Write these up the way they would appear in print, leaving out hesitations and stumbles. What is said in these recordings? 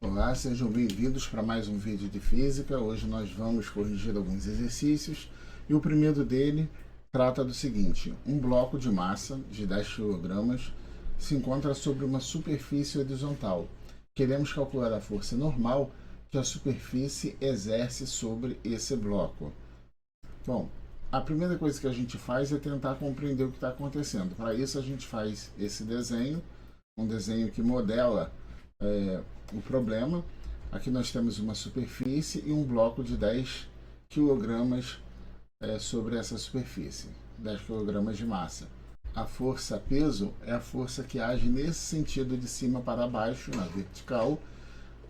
Olá, sejam bem-vindos para mais um vídeo de física. Hoje nós vamos corrigir alguns exercícios e o primeiro dele trata do seguinte: um bloco de massa de 10 kg se encontra sobre uma superfície horizontal. Queremos calcular a força normal que a superfície exerce sobre esse bloco. Bom, a primeira coisa que a gente faz é tentar compreender o que está acontecendo. Para isso a gente faz esse desenho, um desenho que modela o problema. Aqui nós temos uma superfície e um bloco de 10 kg sobre essa superfície, 10 kg de massa. A força peso é a força que age nesse sentido de cima para baixo, na vertical,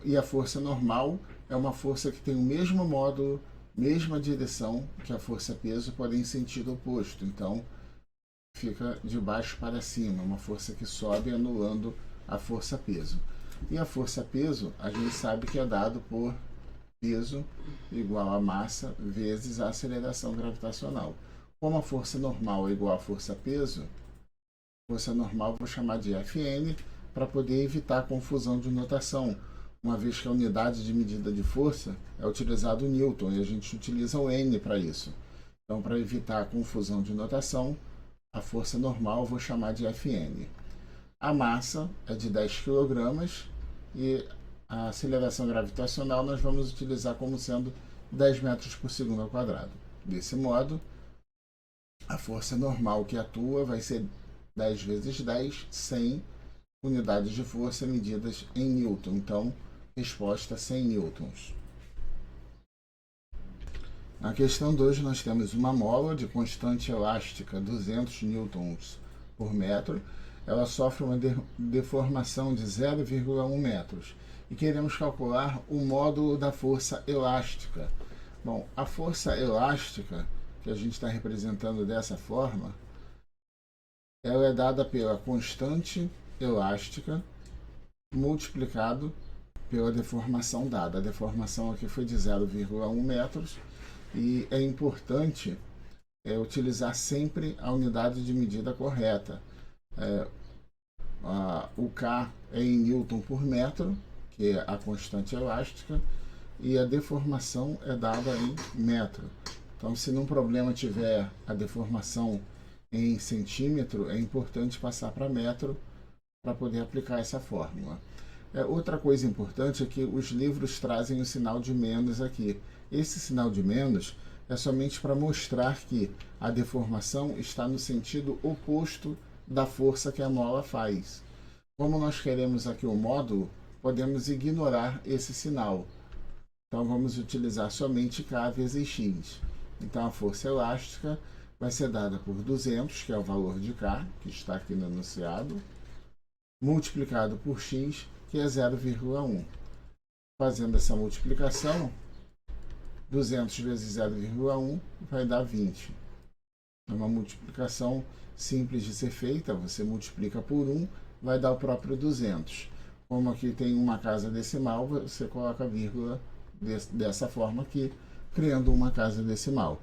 e a força normal é uma força que tem o mesmo módulo, mesma direção que a força peso, porém em sentido oposto. Então, fica de baixo para cima, uma força que sobe anulando a força peso. E a força peso, a gente sabe que é dado por peso igual a massa vezes a aceleração gravitacional. Como a força normal é igual a força peso, força normal vou chamar de Fn para poder evitar a confusão de notação, uma vez que a unidade de medida de força é utilizado o Newton e a gente utiliza o N para isso. Então, para evitar a confusão de notação, a força normal vou chamar de Fn. A massa é de 10 kg e a aceleração gravitacional nós vamos utilizar como sendo 10 metros por segundo ao quadrado. Desse modo, a força normal que atua vai ser 10 vezes 10, 100 unidades de força medidas em Newton. Então, resposta 100 newtons. Na questão 2, nós temos uma mola de constante elástica 200 newtons por metro. Ela sofre uma deformação de 0,1 metros e queremos calcular o módulo da força elástica. Bom, a força elástica, que a gente está representando dessa forma, ela é dada pela constante elástica multiplicado pela deformação dada. A deformação aqui foi de 0,1 metros e é importante utilizar sempre a unidade de medida correta. O K é em Newton por metro, que é a constante elástica, e a deformação é dada em metro. Então, se num problema tiver a deformação em centímetro, é importante passar para metro para poder aplicar essa fórmula. Outra coisa importante é que os livros trazem o sinal de menos aqui. Esse sinal de menos é somente para mostrar que a deformação está no sentido oposto da força que a mola faz. Como nós queremos aqui o módulo, podemos ignorar esse sinal. Então vamos utilizar somente K vezes X. Então a força elástica vai ser dada por 200, que é o valor de K, que está aqui no enunciado, multiplicado por X, que é 0,1. Fazendo essa multiplicação, 200 vezes 0,1 vai dar 20. É uma multiplicação simples de ser feita, você multiplica por 1, vai dar o próprio 200. Como aqui tem uma casa decimal, você coloca a vírgula dessa forma aqui, criando uma casa decimal.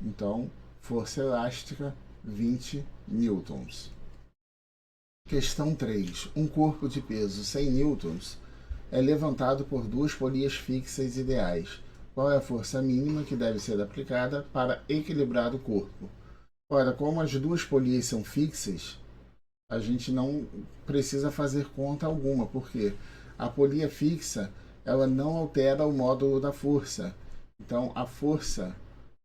Então, força elástica, 20 newtons. Questão 3. Um corpo de peso 100 newtons é levantado por duas polias fixas ideais. Qual é a força mínima que deve ser aplicada para equilibrar o corpo? Ora, como as duas polias são fixas, a gente não precisa fazer conta alguma, porque a polia fixa ela não altera o módulo da força. Então, a força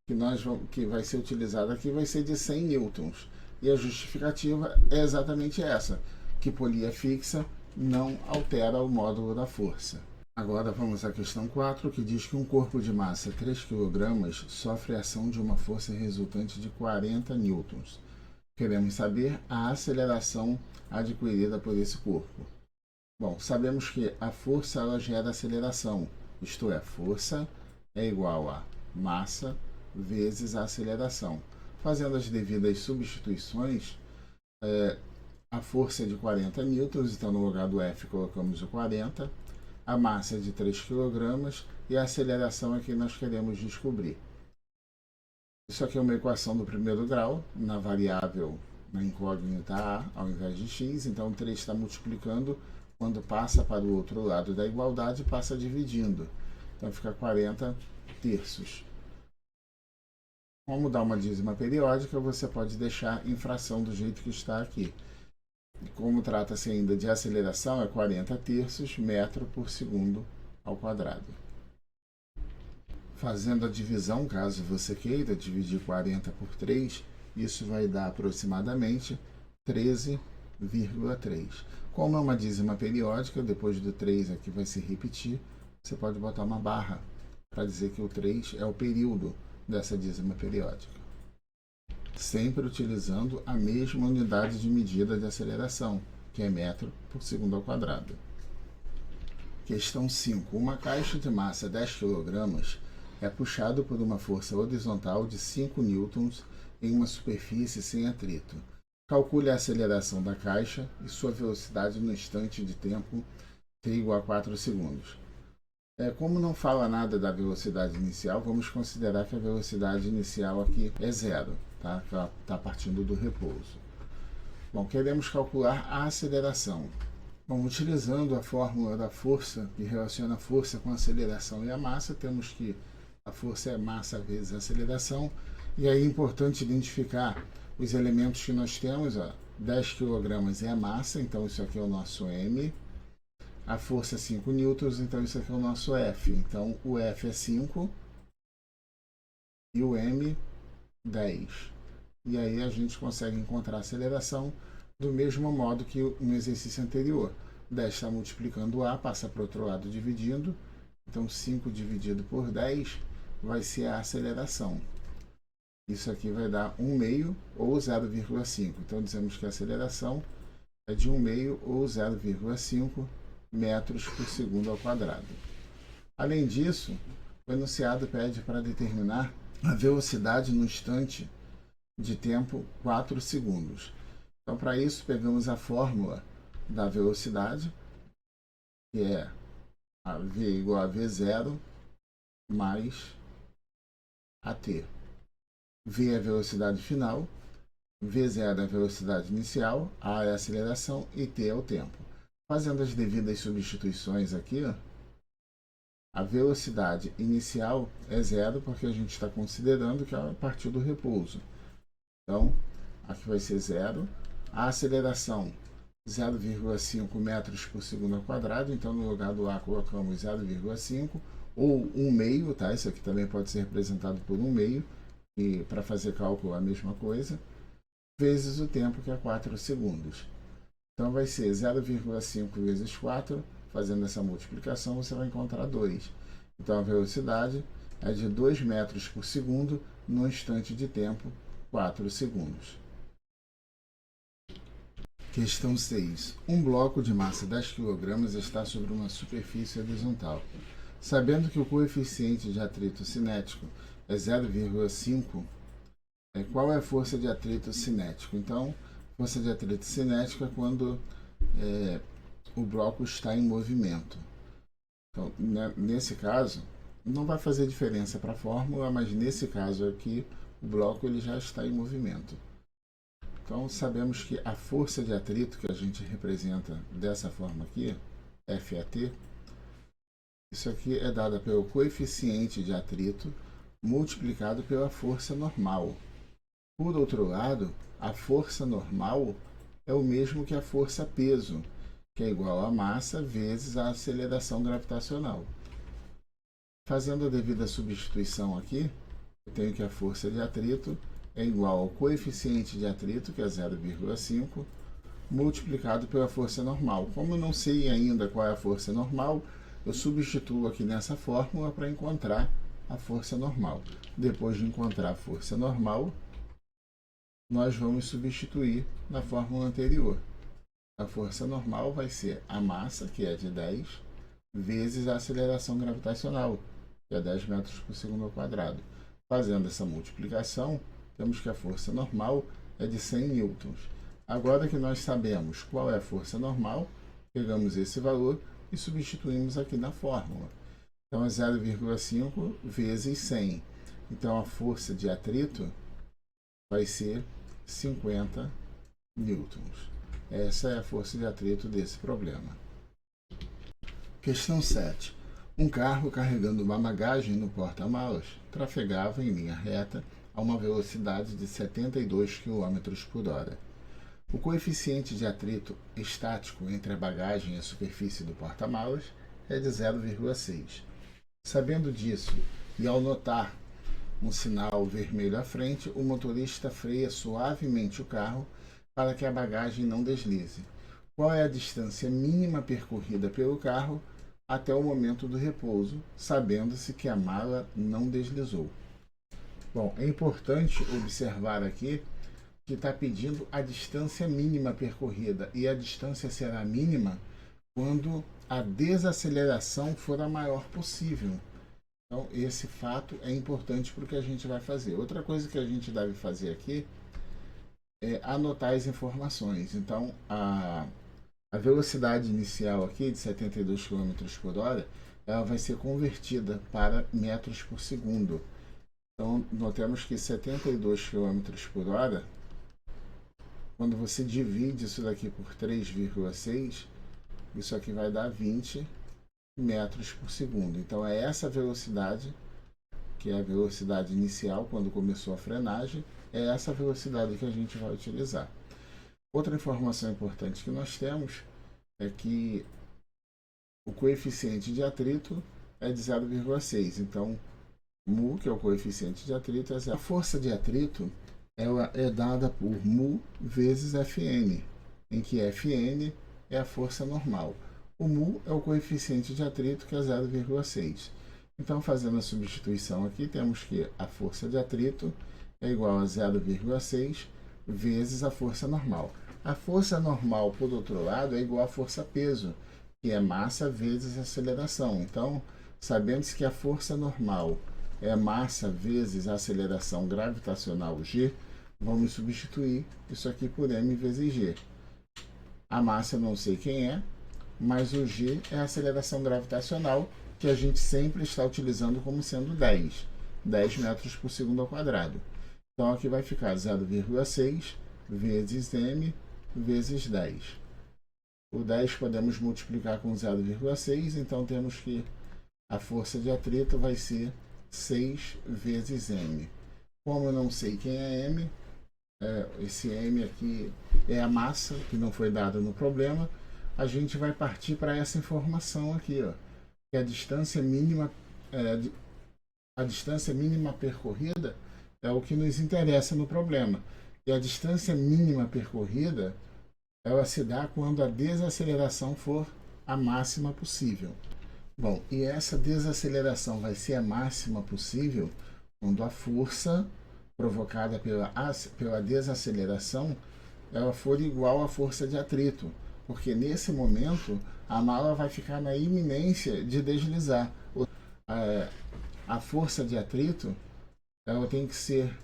que vai ser utilizada aqui vai ser de 100 newtons. E a justificativa é exatamente essa, que polia fixa não altera o módulo da força. Agora vamos à questão 4, que diz que um corpo de massa 3 kg sofre a ação de uma força resultante de 40 newtons. Queremos saber a aceleração adquirida por esse corpo. Bom, sabemos que a força ela gera aceleração, isto é, força é igual a massa vezes a aceleração. Fazendo as devidas substituições, a força é de 40 newtons, então no lugar do F colocamos o 40, a massa é de 3 kg e a aceleração é que nós queremos descobrir. Isso aqui é uma equação do primeiro grau, na variável, na incógnita A, ao invés de x, então 3 está multiplicando quando passa para o outro lado da igualdade, passa dividindo. Então fica 40 terços. Como dá uma dízima periódica, você pode deixar em fração do jeito que está aqui. Como trata-se ainda de aceleração, é 40 terços metro por segundo ao quadrado. Fazendo a divisão, caso você queira dividir 40 por 3, isso vai dar aproximadamente 13,3. Como é uma dízima periódica, depois do 3 aqui vai se repetir, você pode botar uma barra para dizer que o 3 é o período dessa dízima periódica. Sempre utilizando a mesma unidade de medida de aceleração, que é metro por segundo ao quadrado. Questão 5. Uma caixa de massa 10 kg é puxado por uma força horizontal de 5 newtons em uma superfície sem atrito. Calcule a aceleração da caixa e sua velocidade no instante de tempo t igual a 4 segundos. Como não fala nada da velocidade inicial, vamos considerar que a velocidade inicial aqui é zero, tá? Está partindo do repouso. Bom, queremos calcular a aceleração. Bom, utilizando a fórmula da força, que relaciona a força com a aceleração e a massa, temos que a força é massa vezes a aceleração, e aí é importante identificar os elementos que nós temos. 10 kg é a massa, então isso aqui é o nosso M. A força é 5 newtons, então isso aqui é o nosso F. Então o F é 5 e o M 10. E aí a gente consegue encontrar a aceleração do mesmo modo que no exercício anterior. 10 está multiplicando A, passa para o outro lado dividindo. Então 5 dividido por 10 vai ser a aceleração. Isso aqui vai dar 1/2 ou 0,5. Então dizemos que a aceleração é de 1/2 ou 0,5 metros por segundo ao quadrado. Além disso, o enunciado pede para determinar a velocidade no instante de tempo 4 segundos. Então, para isso, pegamos a fórmula da velocidade, que é a V igual a V0 mais AT. V é a velocidade final, V0 é a velocidade inicial, A é a aceleração e T é o tempo. Fazendo as devidas substituições aqui, a velocidade inicial é zero, porque a gente está considerando que ela partiu do repouso. Então, aqui vai ser zero. A aceleração, 0,5 metros por segundo ao quadrado. Então, no lugar do A, colocamos 0,5 ou 1/2, tá? Isso aqui também pode ser representado por 1/2, e para fazer cálculo a mesma coisa, vezes o tempo, que é 4 segundos. Então vai ser 0,5 vezes 4, fazendo essa multiplicação você vai encontrar 2. Então a velocidade é de 2 metros por segundo no instante de tempo 4 segundos. Questão 6. Um bloco de massa 10 kg está sobre uma superfície horizontal. Sabendo que o coeficiente de atrito cinético é 0,5, qual é a força de atrito cinético? Então, força de atrito cinético é quando o bloco está em movimento. Então, nesse caso, não vai fazer diferença para a fórmula, mas nesse caso aqui, o bloco ele já está em movimento. Então, sabemos que a força de atrito, que a gente representa dessa forma aqui, FAT, isso aqui é dada pelo coeficiente de atrito multiplicado pela força normal. Por outro lado, a força normal é o mesmo que a força peso, que é igual a massa vezes a aceleração gravitacional. Fazendo a devida substituição aqui, eu tenho que a força de atrito é igual ao coeficiente de atrito, que é 0,5, multiplicado pela força normal. Como eu não sei ainda qual é a força normal, eu substituo aqui nessa fórmula para encontrar a força normal. Depois de encontrar a força normal, nós vamos substituir na fórmula anterior. A força normal vai ser a massa, que é de 10, vezes a aceleração gravitacional, que é 10 metros por segundo ao quadrado. Fazendo essa multiplicação, temos que a força normal é de 100 newtons. Agora que nós sabemos qual é a força normal, pegamos esse valor e substituímos aqui na fórmula. Então é 0,5 vezes 100. Então a força de atrito vai ser 50 newtons. Essa é a força de atrito desse problema. Questão 7. Um carro carregando uma bagagem no porta-malas trafegava em linha reta a uma velocidade de 72 km por hora. O coeficiente de atrito estático entre a bagagem e a superfície do porta-malas é de 0,6. Sabendo disso, e ao notar um sinal vermelho à frente, o motorista freia suavemente o carro para que a bagagem não deslize. Qual é a distância mínima percorrida pelo carro até o momento do repouso, sabendo-se que a mala não deslizou? Bom, é importante observar aqui que está pedindo a distância mínima percorrida, e a distância será mínima quando a desaceleração for a maior possível. Então, esse fato é importante para o que a gente vai fazer. Outra coisa que a gente deve fazer aqui é anotar as informações. Então, a velocidade inicial aqui de 72 km por hora, ela vai ser convertida para metros por segundo. Então, notamos que 72 km por hora, quando você divide isso daqui por 3,6, isso aqui vai dar 20 metros por segundo. Então, é essa velocidade, que é a velocidade inicial, quando começou a frenagem, é essa velocidade que a gente vai utilizar. Outra informação importante que nós temos é que o coeficiente de atrito é de 0,6. Então, μ, que é o coeficiente de atrito, é 0. A força de atrito ela é dada por μ vezes Fn, em que Fn é a força normal. O μ é o coeficiente de atrito, que é 0,6. Então, fazendo a substituição aqui, temos que a força de atrito é igual a 0,6 vezes a força normal. A força normal, por outro lado, é igual à força-peso, que é massa vezes aceleração. Então, sabendo-se que a força normal é massa vezes a aceleração gravitacional g, vamos substituir isso aqui por m vezes g. A massa eu não sei quem é, mas o g é a aceleração gravitacional, que a gente sempre está utilizando como sendo 10 metros por segundo ao quadrado. Então, aqui vai ficar 0,6 vezes m vezes 10. O 10 podemos multiplicar com 0,6, então temos que a força de atrito vai ser 6 vezes m. Como eu não sei quem é m, esse m aqui é a massa, que não foi dada no problema, a gente vai partir para essa informação aqui, ó, que a distância mínima percorrida é o que nos interessa no problema. E a distância mínima percorrida, ela se dá quando a desaceleração for a máxima possível. Bom, e essa desaceleração vai ser a máxima possível quando a força provocada pela desaceleração ela for igual à força de atrito, porque nesse momento a mala vai ficar na iminência de deslizar. A força de atrito ela tem que ser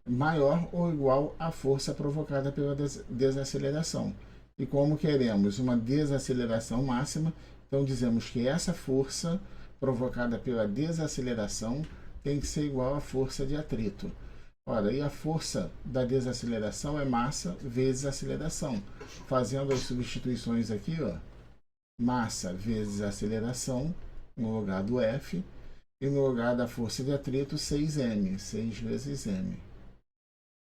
maior ou igual à força provocada pela desaceleração. E como queremos uma desaceleração máxima, então dizemos que essa força provocada pela desaceleração tem que ser igual à força de atrito. Ora, e a força da desaceleração é massa vezes aceleração. Fazendo as substituições aqui, ó, massa vezes aceleração no lugar do F, e no lugar da força de atrito 6m, 6 vezes m.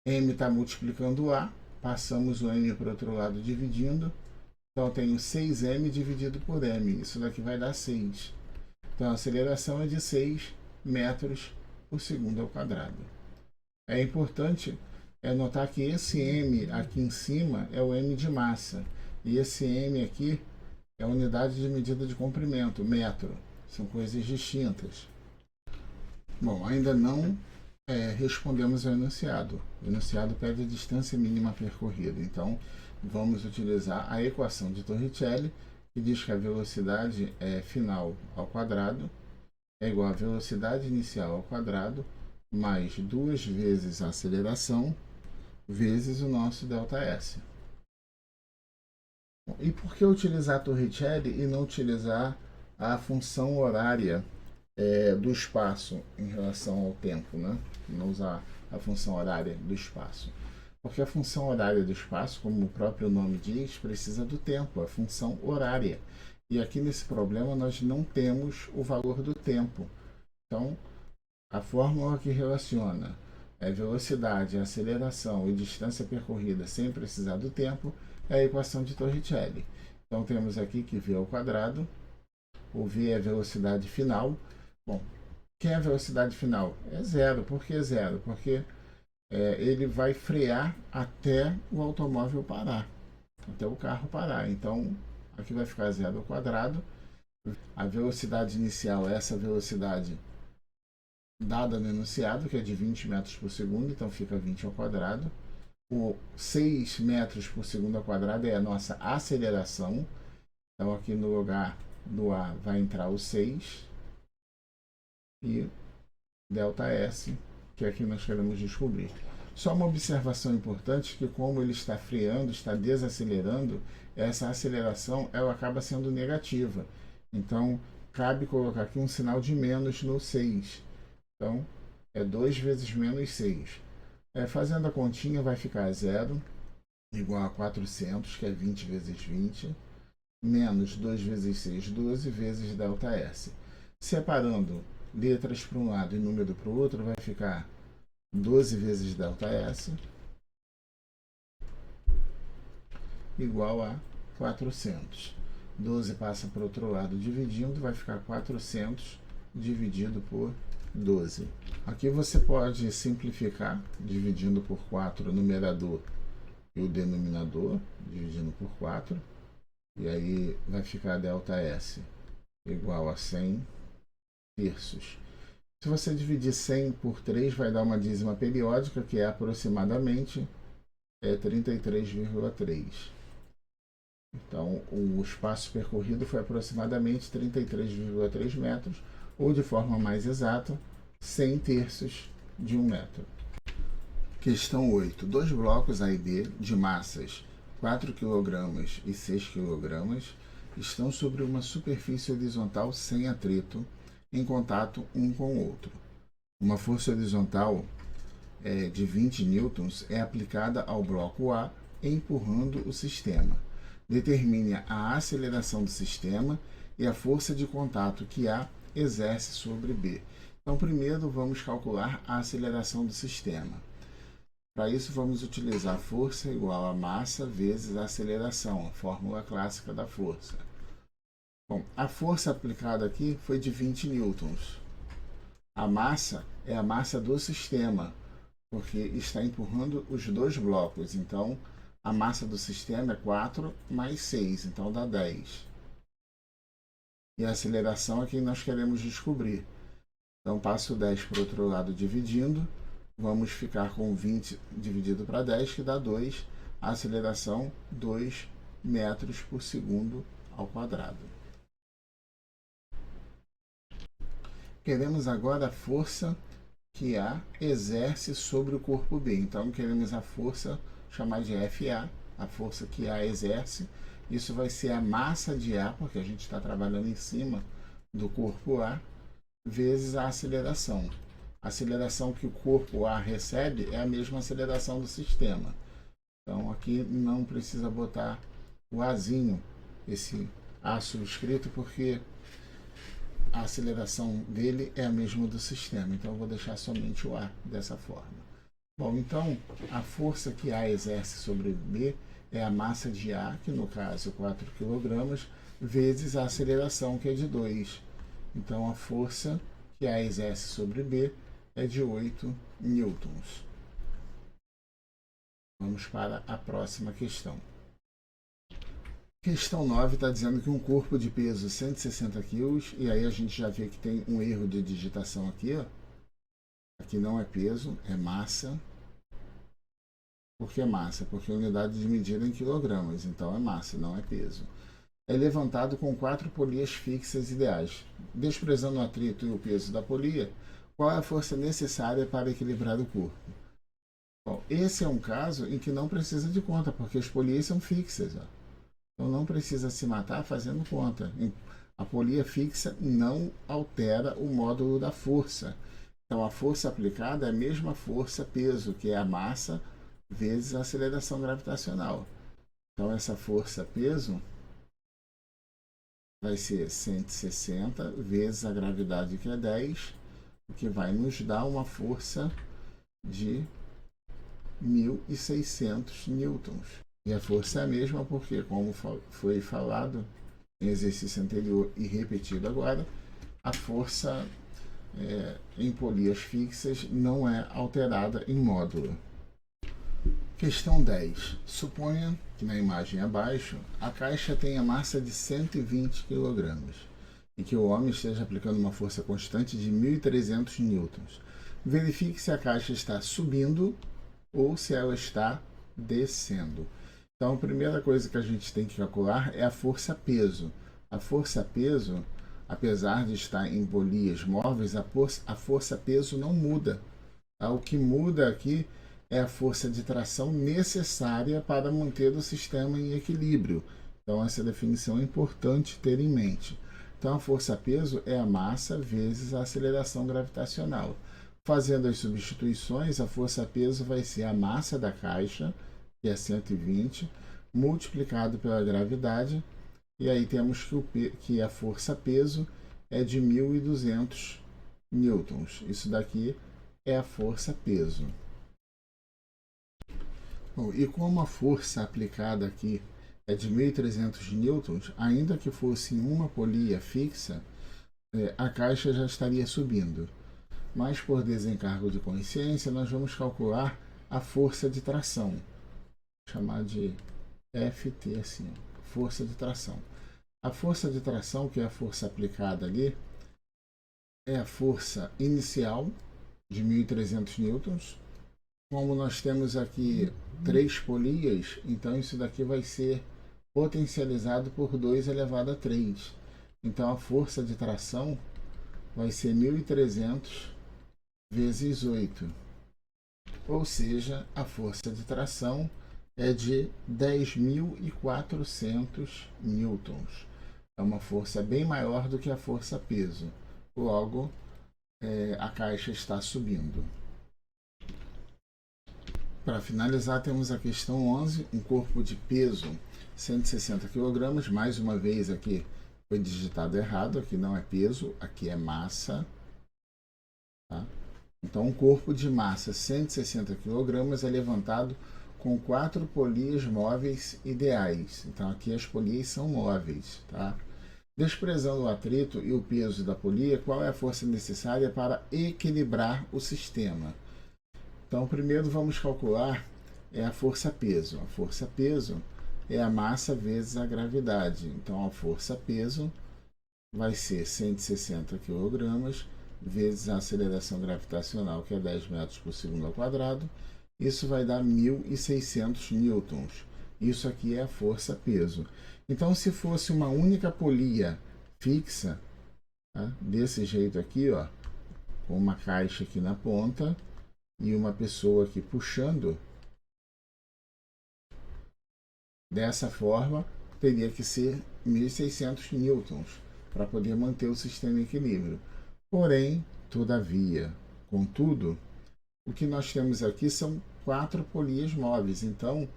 M está multiplicando A, passamos o m para o outro lado dividindo, então eu tenho 6m dividido por m, isso daqui vai dar 6. Então a aceleração é de 6 metros por segundo ao quadrado. É importante notar que esse m aqui em cima é o m de massa, e esse m aqui é a unidade de medida de comprimento, metro. São coisas distintas. Bom, ainda não respondemos ao enunciado. O enunciado pede a distância mínima percorrida. Então, vamos utilizar a equação de Torricelli, que diz que a velocidade final ao quadrado é igual à velocidade inicial ao quadrado mais 2 vezes a aceleração vezes o nosso ΔS. E por que utilizar Torricelli e não utilizar a função horária do espaço em relação ao tempo, né? Não usar a função horária do espaço. Porque a função horária do espaço, como o próprio nome diz, precisa do tempo, a função horária. E aqui nesse problema nós não temos o valor do tempo. Então, a fórmula que relaciona velocidade, aceleração e distância percorrida sem precisar do tempo é a equação de Torricelli. Então temos aqui que v ao quadrado, o v é a velocidade final. Bom, que é a velocidade final? É zero. Por que zero? Porque ele vai frear até o automóvel parar, até o carro parar. Então aqui vai ficar zero ao quadrado. A velocidade inicial é essa velocidade dada no enunciado, que é de 20 metros por segundo, então fica 20 ao quadrado. O 6 metros por segundo ao quadrado é a nossa aceleração. Então aqui no lugar do A vai entrar o 6 e ΔS, que é aqui nós queremos descobrir. Só uma observação importante, que como ele está freando, está desacelerando, essa aceleração ela acaba sendo negativa. Então cabe colocar aqui um sinal de menos no 6. Então, é 2 vezes menos 6. Fazendo a continha, vai ficar 0, igual a 400, que é 20 vezes 20, menos 2 vezes 6, 12, vezes ΔS. Separando letras para um lado e número para o outro, vai ficar 12 vezes ΔS, igual a 400. 12 passa para o outro lado dividindo, vai ficar 400 dividido por 12. Aqui você pode simplificar, dividindo por 4 o numerador e o denominador, dividindo por 4. E aí vai ficar ΔS igual a 100 terços. Se você dividir 100 por 3, vai dar uma dízima periódica, que é aproximadamente 33,3. Então, o espaço percorrido foi aproximadamente 33,3 metros, ou de forma mais exata, 100 terços de 1 metro. Questão 8. Dois blocos A e B de massas 4 kg e 6 kg estão sobre uma superfície horizontal sem atrito, em contato um com o outro. Uma força horizontal de 20 newtons é aplicada ao bloco A, empurrando o sistema. Determine a aceleração do sistema e a força de contato que A exerce sobre B. Então, primeiro vamos calcular a aceleração do sistema. Para isso, vamos utilizar força igual a massa vezes a aceleração, a fórmula clássica da força. Bom, a força aplicada aqui foi de 20 newtons. A massa é a massa do sistema, porque está empurrando os dois blocos. Então, a massa do sistema é 4 mais 6, então dá 10. E a aceleração é quem nós queremos descobrir. Então, passo 10 para o outro lado dividindo. Vamos ficar com 20 dividido para 10, que dá 2. A aceleração, 2 metros por segundo ao quadrado. Queremos agora a força que A exerce sobre o corpo B. Então, queremos a força, chamar de FA, a força que A exerce. Isso vai ser a massa de A, porque a gente está trabalhando em cima do corpo A, vezes a aceleração. A aceleração que o corpo A recebe é a mesma aceleração do sistema. Então, aqui não precisa botar o Azinho, esse A subscrito, porque a aceleração dele é a mesma do sistema. Então, eu vou deixar somente o A dessa forma. Bom, então, a força que A exerce sobre B é a massa de A, que no caso é 4 kg, vezes a aceleração, que é de 2. Então, a força que A exerce sobre B é de 8 newtons. Vamos para a próxima questão. Questão 9 está dizendo que um corpo de peso 160 kg, e aí a gente já vê que tem um erro de digitação aqui, ó. Aqui não é peso, é massa. Por que massa? Porque a unidade de medida é em quilogramas, então é massa, não é peso. É levantado com 4 polias fixas ideais. Desprezando o atrito e o peso da polia, qual é a força necessária para equilibrar o corpo? Bom, esse é um caso em que não precisa de conta, porque as polias são fixas, ó. Então não precisa se matar fazendo conta. A polia fixa não altera o módulo da força. Então a força aplicada é a mesma força peso, que é a massa vezes a aceleração gravitacional. Então essa força peso vai ser 160 vezes a gravidade, que é 10, o que vai nos dar uma força de 1.600 newtons. E a força é a mesma porque, como foi falado em exercício anterior e repetido agora, a força em polias fixas não é alterada em módulo. Questão 10. Suponha que na imagem abaixo a caixa tenha massa de 120 kg e que o homem esteja aplicando uma força constante de 1.300 newtons. Verifique se a caixa está subindo ou se ela está descendo. Então, a primeira coisa que a gente tem que calcular é a força-peso. A força-peso, apesar de estar em polias móveis, a força-peso não muda. O que muda aqui é a força de tração necessária para manter o sistema em equilíbrio. Então, essa definição é importante ter em mente. Então, a força-peso é a massa vezes a aceleração gravitacional. Fazendo as substituições, a força-peso vai ser a massa da caixa, que é 120, multiplicado pela gravidade, e aí temos que a força-peso é de 1.200 newtons. Isso daqui é a força-peso. Bom, e como a força aplicada aqui é de 1.300 newtons, ainda que fosse em uma polia fixa, a caixa já estaria subindo. Mas por desencargo de consciência, nós vamos calcular a força de tração. Vou chamar de FT assim, força de tração. A força de tração, que é a força aplicada ali, é a força inicial de 1.300 newtons. Como nós temos aqui 3 polias, então isso daqui vai ser potencializado por 2 elevado a 3. Então a força de tração vai ser 1.300 vezes 8. Ou seja, a força de tração é de 10.400 newtons. É uma força bem maior do que a força-peso. Logo, a caixa está subindo. Para finalizar, temos a questão 11, um corpo de peso 160 kg. Mais uma vez aqui foi digitado errado, aqui não é peso, aqui é massa. Tá? Então, um corpo de massa 160 kg é levantado com 4 polias móveis ideais. Então, aqui as polias são móveis. Tá? Desprezando o atrito e o peso da polia, qual é a força necessária para equilibrar o sistema? Então, primeiro vamos calcular a força-peso. A força-peso é a massa vezes a gravidade. Então, a força-peso vai ser 160 kg vezes a aceleração gravitacional, que é 10 metros por segundo ao quadrado. Isso vai dar 1.600 newtons. Isso aqui é a força-peso. Então, se fosse uma única polia fixa, tá? Desse jeito aqui, ó, com uma caixa aqui na ponta e uma pessoa aqui puxando, dessa forma, teria que ser 1.600 newtons para poder manter o sistema em equilíbrio. Porém, todavia, contudo, o que nós temos aqui são 4 polias móveis. Então,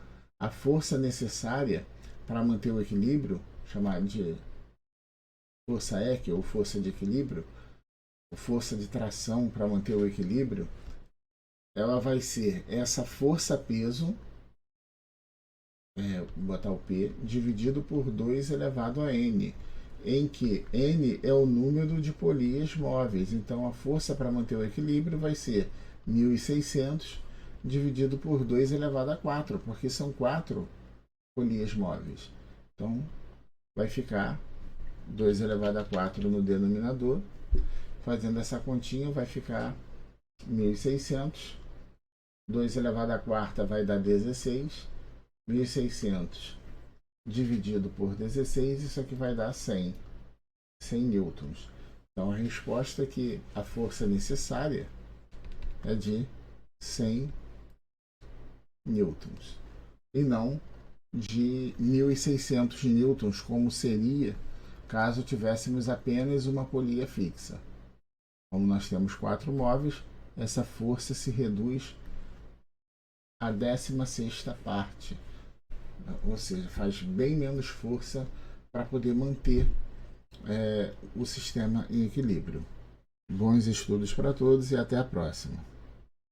a força necessária para manter o equilíbrio, chamada de força EQ, ou força de equilíbrio, ou força de tração para manter o equilíbrio, ela vai ser essa força-peso, vou botar o P, dividido por 2 elevado a N, em que N é o número de polias móveis. Então, a força para manter o equilíbrio vai ser 1.600 dividido por 2 elevado a 4, porque são 4 polias móveis. Então, vai ficar 2 elevado a 4 no denominador. Fazendo essa continha, vai ficar 1.600. 2 elevado a 4 vai dar 16. 1.600 dividido por 16, isso aqui vai dar 100 newtons. Então, a resposta é que a força necessária é de 100 newtons. E não de 1.600 newtons, como seria caso tivéssemos apenas uma polia fixa. Como nós temos 4 móveis, essa força se reduz à 16ª parte. Ou seja, faz bem menos força para poder manter o sistema em equilíbrio. Bons estudos para todos e até a próxima.